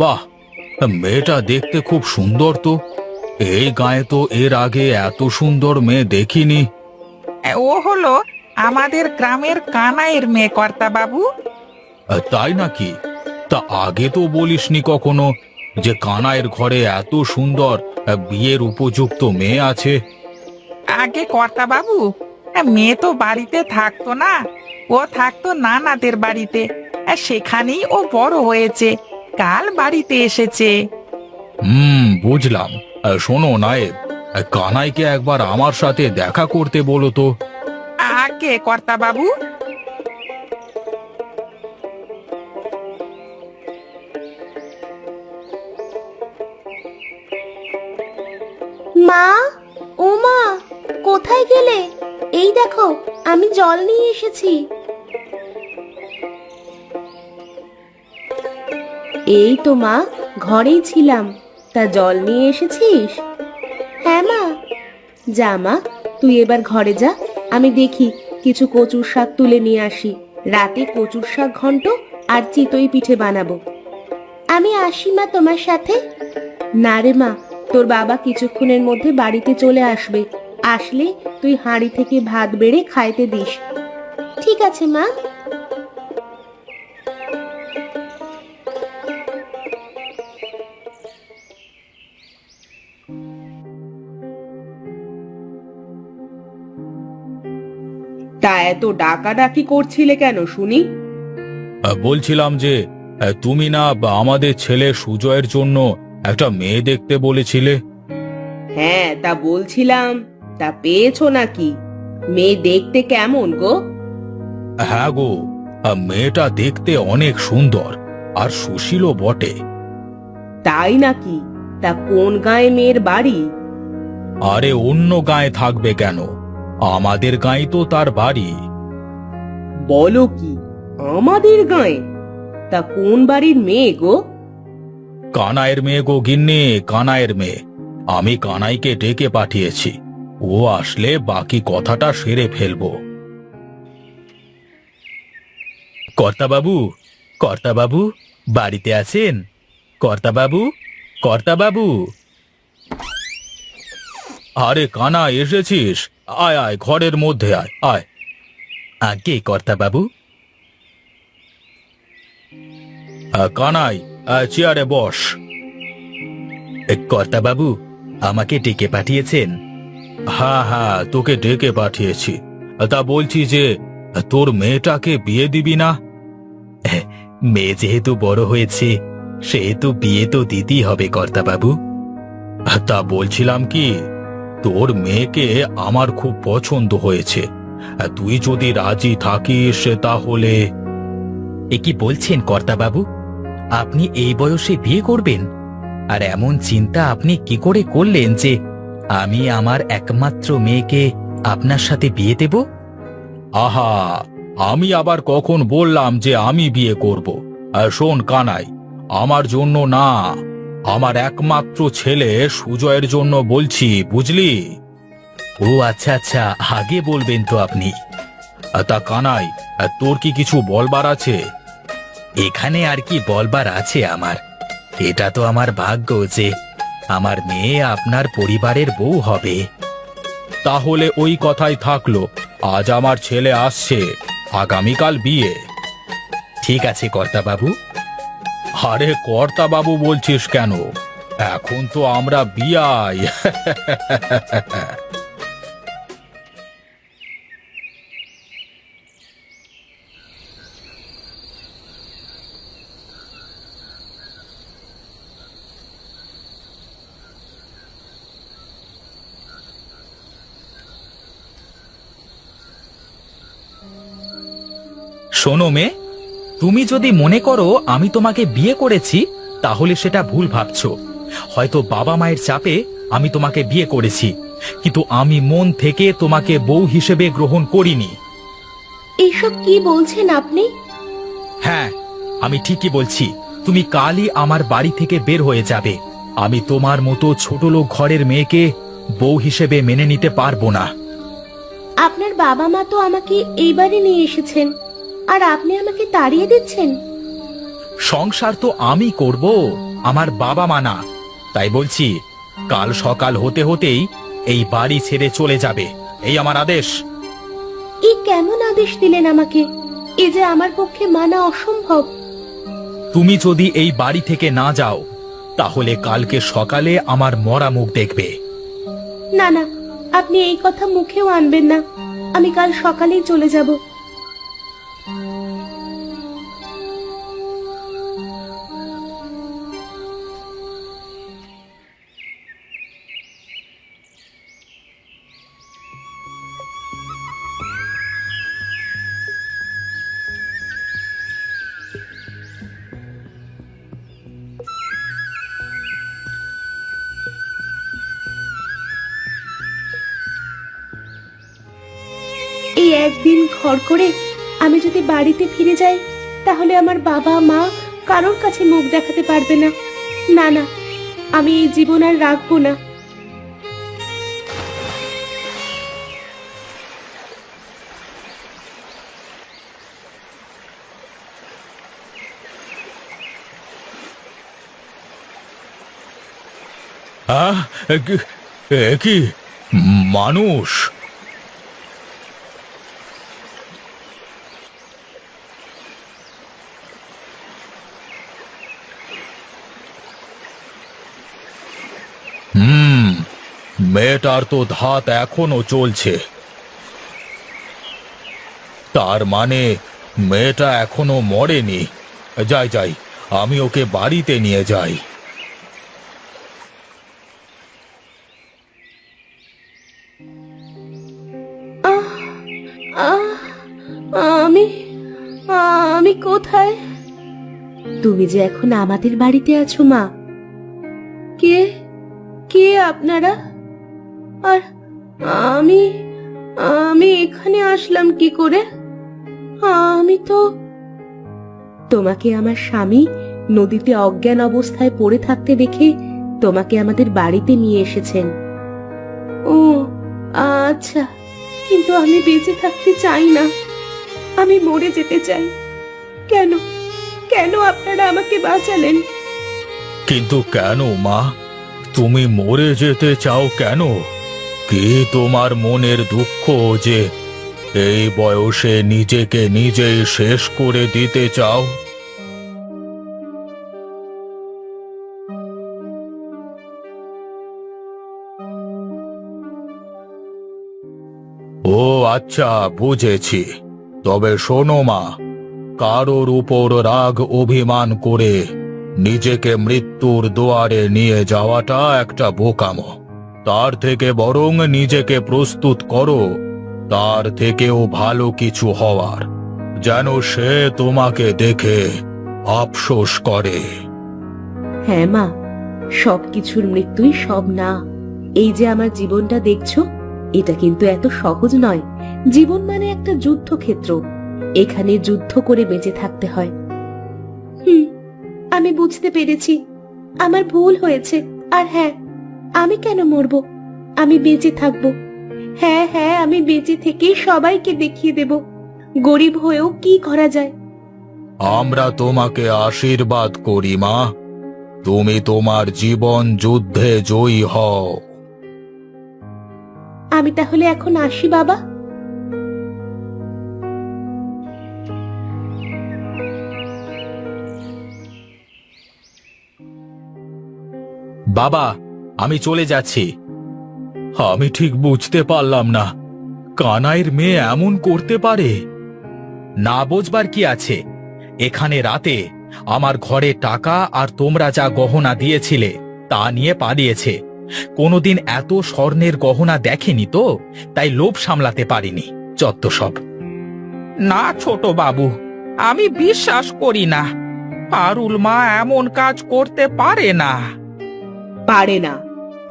বাহ, মেয়েটা দেখতে খুব সুন্দর তো। এই গায়ে তো এর আগে এত সুন্দর মেয়ে দেখিনি। ও হলো আমাদের গ্রামের কানাইয়ের মেয়ে কর্তা বাবু। তাই নাকি? তা আগে তো বলিসনি কখনো যে কানাইয়ের ঘরে এত সুন্দর বিয়ের উপযুক্ত মেয়ে আছে। আগে কর্তা বাবু, মেয়ে তো বাড়িতে থাকতো না, ও থাকতো নানাদের বাড়িতে। সেখানেই ও বড় হয়েছে, কাল বাড়িতে এসেছে। বুঝলাম। শোনো নায়েব, কানাইকে একবার আমার সাথে দেখা করতে বলো তো। আগে কর্তা বাবু। মা, ও মা, কোথায় গেলে? এই দেখো, আমি জল নিয়ে এসেছি। এই তো মা, ঘরেই ছিলাম। তা জল নিয়ে এসেছিস? হ্যাঁ মা। যা মা, তুই এবার ঘরে যা, আমি দেখি কিছু কচুর শাক তুলে নিয়ে আসি। রাতে কচুর শাক ঘন্ট আর চিতই পিঠে বানাবো। আমি আসি মা তোমার সাথে। না রে মা, তোর বাবা কিছুক্ষণের মধ্যে বাড়িতে চলে আসবে। আসলে তুই হাঁড়ি থেকে ভাত বেড়ে খাইতে দিস। ঠিক আছে মা। তা এত ডাকাডাকি করছিলে কেন শুনি? বলছিলাম যে তুমি না আমাদের ছেলে সুজয়ের জন্য একটা মেয়ে দেখতে বলেছিলে। হ্যাঁ, তা বলছিলাম, তা পেয়েছো নাকি? মেয়ে দেখতে কেমন গো? হ্যাঁ গো, মেয়েটা দেখতে অনেক সুন্দর আর সুশীলও বটে। তাই নাকি? তা কোন গাঁয়ে মেয়ের বাড়ি? আরে অন্য গায়ে থাকবে কেন, আমাদের গাঁয়ে তো তার বাড়ি। বলো কি, আমাদের গাঁয়ে? তা কোন বাড়ির মেয়ে গো? কানাইয়ের মেয়ে গো গিন্নি, কানাইয়ের মেয়ে। আমি কানাইকে ডেকে পাঠিয়েছি, ও আসলে বাকি কথাটা সেরে ফেলবো। কর্তাবাবু, কর্তাবাবু বাড়িতে আছেন? কর্তাবাবু, কর্তাবাবু। আরে কানাই, এসেছিস? আয় আয়, ঘরের মধ্যে আয় আয়। আগে কর্তাবাবু। কানাই, চেয়ারে বস। কর্তাবাবু, আমাকে ডেকে পাঠিয়েছেন? হ্যাঁ হ্যাঁ, তোকে ডেকে পাঠিয়েছি। তা বলছি যে তোর মেয়েটাকে বিয়ে দিবি না? মেয়ে যেহেতু বড় হয়েছে, সেহেতু বিয়ে তো দিতেই হবে কর্তাবাবু। তা বলছিলাম কি, তোর মেয়েকে আমার খুব পছন্দ হয়েছে। তুই যদি রাজি থাকিস তাহলে। এ কি বলছেন কর্তাবাবু? আপনি এই বয়সে বিয়ে করবেন? আর এমন চিন্তা আপনি কি করে করলেন যে আমি আমার একমাত্র মেয়েকে আপনার সাথে বিয়ে দেব? আহা, আমি আবার কখন বললাম যে আমি বিয়ে করব? শোন কানাই, আমার জন্য না, আমার একমাত্র ছেলে সুজয়ের জন্য বলছি, বুঝলি? ও আচ্ছা আচ্ছা, আগে বলবেন তো আপনি। তা কানাই, তোর কি কিছু বলবার আছে? এখানে আর কি বলবার আছে আমার? এটা তো আমার ভাগ্য যে আমার মেয়ে আপনার পরিবারের বউ হবে। তাহলে ওই কথাই থাকলো, আজ আমার ছেলে আসছে, আগামীকাল বিয়ে। ঠিক আছে কর্তাবাবু। আরে কর্তাবাবু বলছিস কেন? এখন তো আমরা বিয়াই। শোনো মেয়ে, তুমি যদি মনে করো আমি তোমাকে বিয়ে করেছি, তাহলে সেটা ভুল ভাবছো। হয়তো বাবা মায়ের চাপে আমি তোমাকে বিয়ে করেছি, কিন্তু আমি মন থেকে তোমাকে বউ হিসেবে গ্রহণ করিনি। এইসব কি বলছেন আপনি? হ্যাঁ, আমি ঠিকই বলছি। তুমি কালই আমার বাড়ি থেকে বের হয়ে যাবে। আমি তোমার মতো ছোট লোক ঘরের মেয়েকে বউ হিসেবে মেনে নিতে পারবো না। আপনার বাবা মা তো আমাকে এই বাড়ি নিয়ে এসেছেন, আর আপনি আমাকে তাড়িয়ে দিচ্ছেন? সংসার তো আমি করব, আমার বাবা মা না। তাই বলছি, কাল সকাল হতে হতেই এই বাড়ি ছেড়ে চলে যাবে, এই আমার আদেশ। এই কেমন আদেশ দিলেন আমাকে? এ যে আমার পক্ষে মানা অসম্ভব। তুমি যদি এই বাড়ি থেকে না যাও, তাহলে কালকে সকালে আমার মরা মুখ দেখবে। না না, আপনি এই কথা মুখেও আনবেন না। আমি কাল সকালেই চলে যাব। এই একদিন ঘর করে আমি যদি বাড়িতে ফিরে যাই, তাহলে আমার বাবা মা কারোর কাছে মুখ দেখাতে পারবে না। না না, আমি এই জীবন আর রাখবো না। কি মানুষ? মেয়েটার তো ধাত এখনো চলছে। তার মানে মেয়েটা এখনো মরেনি। যাই যাই, আমি ওকে বাড়িতে নিয়ে যাই। আহ, আমি আমি কোথায়? তুমি যে এখন আমাদের বাড়িতে আছো মা। কে কে আপনারা? আর আমি আমি এখানে আসলাম কি করে? আমি তো... তোমাকে আমার স্বামী নদীতে অজ্ঞান অবস্থায় পড়ে থাকতে দেখে তোমাকে আমাদের বাড়িতে নিয়ে এসেছেন। ও আচ্ছা, কিন্তু আমি বেঁচে থাকতে চাই না, আমি মরে যেতে চাই। কেন কেন আপনারা আমাকে বাঁচালেন? কিন্তু কেন মা, তুমি মরে যেতে চাও কেন? কি তোমার মনের দুঃখ যে এই বয়সে নিজেকে নিজেই শেষ করে দিতে চাও? ও আচ্ছা, বুঝেছি। তবে শোনো মা, কারোর উপর রাগ অভিমান করে নিজেকে মৃত্যুর দুয়ারে নিয়ে যাওয়াটা একটা বোকামো। তার থেকে বরং নিজেকে প্রস্তুত করো তার থেকেও ভালো কিছু হওয়ার, যেন সে তোমাকে দেখে আফসোস করে। হ্যাঁ মা, সবকিছুর মৃত্যুই সব না। এই যে আমার জীবনটা দেখছো, এটা কিন্তু এত সহজ নয়। জীবন মানে একটা যুদ্ধক্ষেত্র, এখানে যুদ্ধ করে বেঁচে থাকতে হয়। আমি বুঝতে পেরেছি, আমার ভুল হয়েছে। আর হ্যাঁ, আমি কেন মরবো? আমি বেঁচে থাকবো। হ্যাঁ হ্যাঁ, আমি বেঁচে থেকেই সবাইকে দেখিয়ে দেব গরিব হয়েও কি করা যায়। আমরা তোমাকে আশীর্বাদ করি মা, তুমি তোমার জীবন যুদ্ধে জয়ী হও। আমি তাহলে এখন আসি বাবা। বাবা, আমি চলে যাচ্ছি। আমি ঠিক বুঝতে পারলাম না, কানাইয়ের মেয়ে এমন করতে পারে? না বুঝবার কি আছে? এখানে রাতে আমার ঘরে টাকা আর তোমরা যা গহনা দিয়েছিলে তা নিয়ে পালিয়েছে। কোনোদিন এত স্বর্ণের গহনা দেখেনি তো, তাই লোভ সামলাতে পারিনি। যত সব। না ছোট বাবু, আমি বিশ্বাস করি না। পারুল মা এমন কাজ করতে পারে না। পারে না?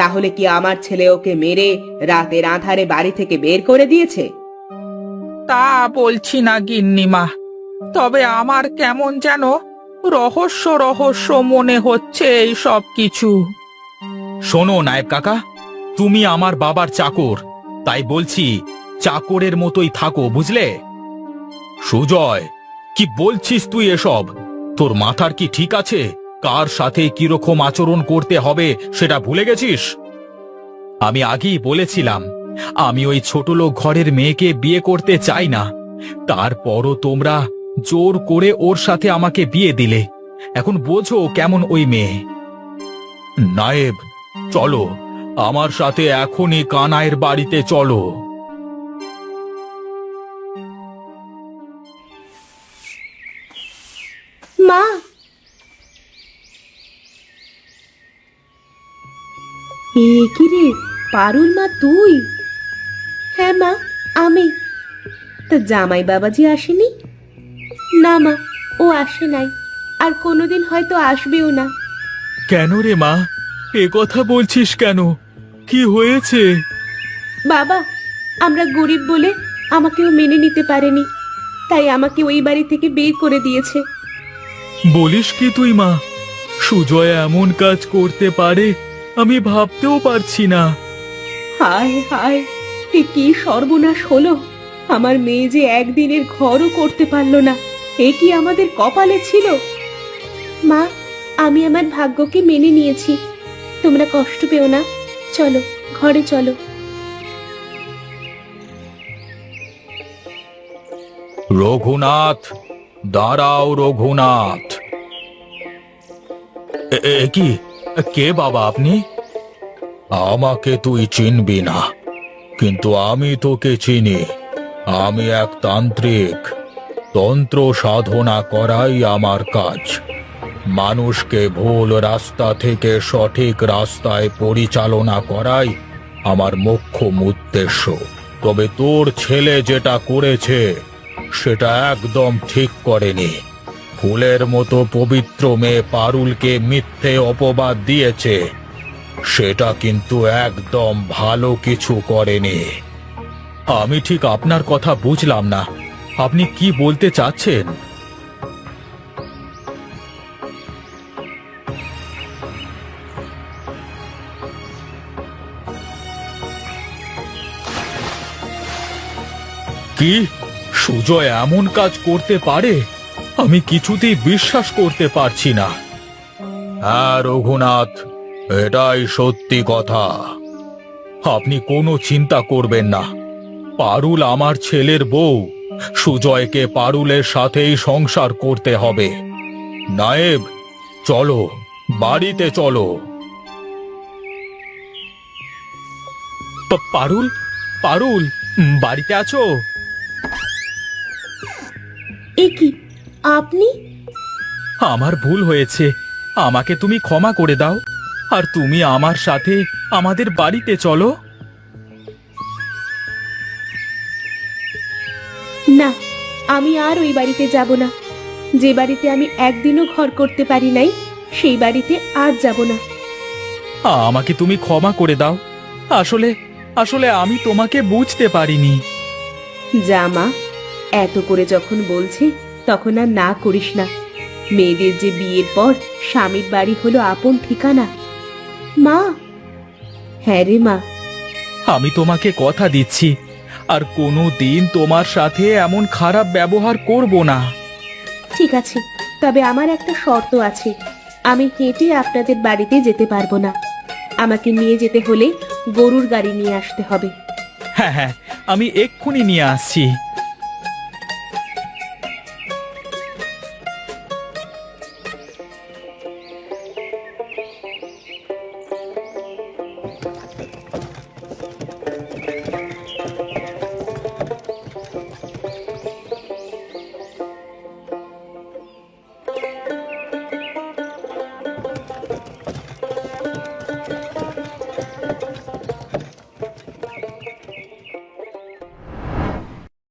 তাহলে কি আমার ছেলে ওকে মেরে রাতের আঁধারে বাড়ি থেকে বের করে দিয়েছে? তা বলছি না গিন্নিমা, তবে আমার কেমন যেন রহস্য রহস্য মনে হচ্ছে এই সব কিছু। শোনো নায়েব কাকা, তুমি আমার বাবার চাকর, তাই বলছি চাকরের মতোই থাকো, বুঝলে? সুজয়, কি বলছিস তুই এসব? তোর মাথার কি ঠিক আছে? কার সাথে কিরকম আচরণ করতে হবে সেটা ভুলে গেছিস? আমি আগেই বলেছিলাম আমি ওই ছোটলোক ঘরের মেয়েকে বিয়ে করতে চাই না। তারপরও তোমরা জোর করে ওর সাথে আমাকে বিয়ে দিলে। এখন বোঝো কেমন ওই মেয়ে। নায়েব, চলো আমার সাথে এখনই কানাইয়ের বাড়িতে চলো। মা, এ কি রে পারুল মা, তুই? হ্যাঁ মা, আমি। তা জামাই বাবাজি আসেনি? না মা, ও আসে নাই, আর কোনোদিন হয়তো আসবেও না। কেন রে মা, এ কথা বলছিস কেন? কি হয়েছে? বাবা, আমরা গরিব বলে আমাকেও মেনে নিতে পারেনি, তাই আমাকে ওই বাড়ি থেকে বের করে দিয়েছে। বলিস কি তুই মা? সুজয় এমন কাজ করতে পারে আমি ভাবতেও পারছি না। হায় হায়, এ কি সর্বনাশ হলো! আমার মেয়ে যে একদিনের ঘরও করতে পারলো না, এ কি আমাদের কপালে ছিল? মা, আমি আমার ভাগ্যকে মেনে নিয়েছি, তোমরা কষ্ট পেও না। চলো, ঘরে চলো। রঘুনাথ, দাঁড়াও রঘুনাথ। কি, কে বাবা আপনি? আমাকে তুই চিনবি না, কিন্তু আমি তোকে চিনি। আমি এক তান্ত্রিক। তন্ত্র সাধনা করাই আমার কাজ। মানুষকে ভুল রাস্তা থেকে সঠিক রাস্তায় পরিচালনা করাই আমার মোক্ষম উদ্দেশ্য। তবে তোর ছেলে যেটা করেছে সেটা একদম ঠিক করেনি। ফুলের মতো পবিত্র মেয়ে পারুলকে মিথ্যে অপবাদ দিয়েছে, সেটা কিন্তু একদম ভালো কিছু করেনি। আমি ঠিক আপনার কথা বুঝলাম না, আপনি কি বলতে চাচ্ছেন? কি, সুজয় এমন কাজ করতে পারে? আমি কিছুতেই বিশ্বাস করতে পারছি না। হ্যাঁ রঘুনাথ, এটাই সত্যি কথা। আপনি কোনো চিন্তা করবেন না, পারুল আমার ছেলের বউ। সুজয়কে পারুলের সাথেই সংসার করতে হবে। নায়েব, চলো বাড়িতে চলো। পারুল, পারুল, বাড়িতে আছো? এ কি, আপনি? আমার ভুল হয়েছে, আমাকে তুমি ক্ষমা করে দাও। আর তুমি আমার সাথে আমাদের বাড়িতে চলো। না, আমি আর ওই বাড়িতে যাব না। যে বাড়িতে আমি একদিনও ঘর করতে পারি নাই, সেই বাড়িতে আর যাব না। আমাকে তুমি ক্ষমা করে দাও। আসলে আসলে আমি তোমাকে বুঝতে পারিনি। জামা, এত করে যখন বলছে তখন আর না করিস না। মেয়েদের যে বিয়ের পর স্বামীর বাড়ি হলো আপন ঠিকানা। মা। হ্যাঁ রে মা। আমি তোমাকে কথা দিচ্ছি, আর কোনো দিন তোমার সাথে এমন খারাপ ব্যবহার করব না। ঠিক আছে, তবে আমার একটা শর্ত আছে। আমি হেঁটে আপনাদের বাড়িতে যেতে পারবো না। আমাকে নিয়ে যেতে হলে গরুর গাড়ি নিয়ে আসতে হবে। হ্যাঁ হ্যাঁ, আমি এক্ষুনি নিয়ে আসছি।